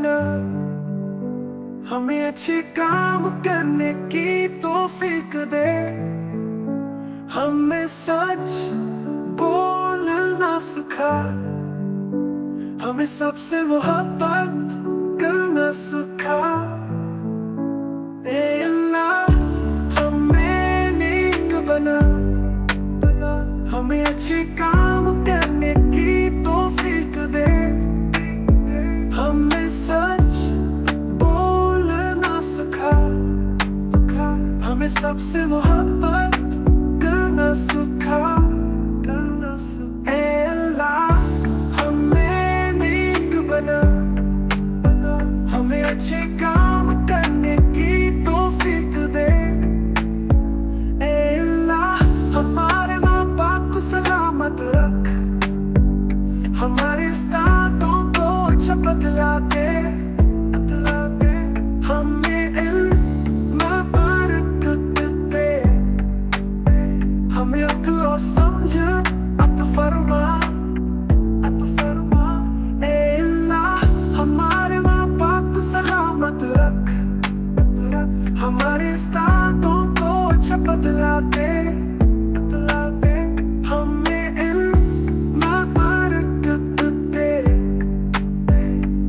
बना, हमें अच्छे काम करने की तौफीक दे। हमें सच बोलना सिखा, हमें सबसे मोहब्बत करना सिखा। ए अल्लाह हमें नेक बना, हमें अच्छे काम करने की तौफीक दे। हमें सच बोलना सिखा, हमें सबसे मोहब्बत करना सिखा। ए अल्लाह हमें नेक बना, हमें अच्छे काम करने की तौफीक दे। ए अल्लाह हमारे माँ बाप को सलामत रख, हमारे उस्तादों को अच्छा बदला दे। हमें इल्म में बरकत दे, हमें अक्ल और समझ अता फरमा। ए अल्लाह हमारे माँ बाप को सलामत रख, हमारे उस्तादों को अच्छा बदला दे। हमें इल्म में बरकत दे,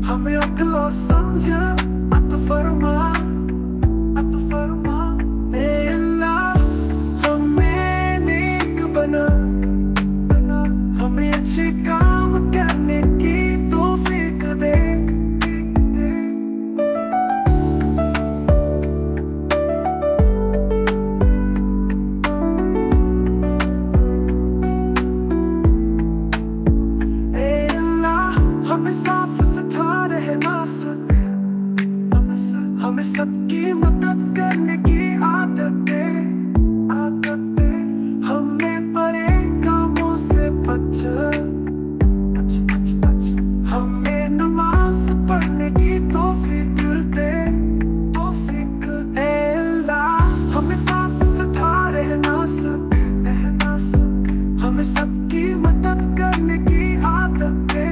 हमें अक्ल और समझ अता फरमा। ए अल्लाह हमें नेक बना, हमें अच्छे काम करने की तौफीक दे। हमें साफ सुथरा रहना सीख, हमें सबकी मदद करने की आदत दे। हमें बुरे कामों से बच, हमें नमाज पढ़ने की तौफीक दे। ए अल्लाह हमें साफ सुथरा रहना सीख, हमें सबकी मदद करने की आदत दे।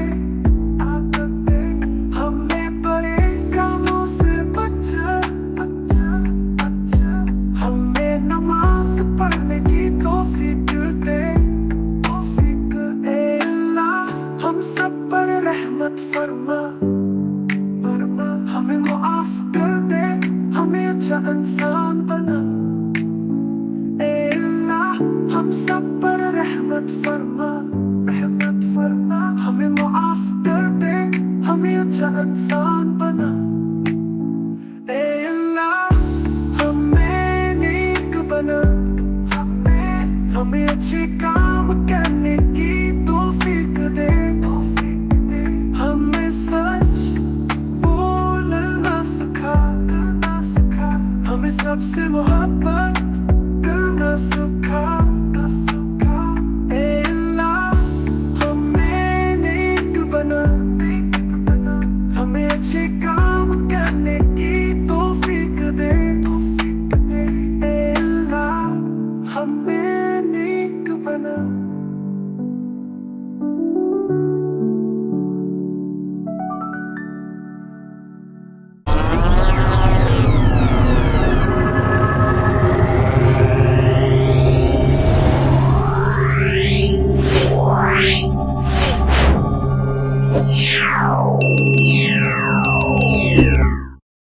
सब पर रहमत फरमा, हमें मुआफ कर दे, हमें अच्छा इंसान बना। ए अल्लाह हम सब पर रहमत फरमा, हमें मुआफ कर दे, हमें अच्छा इंसान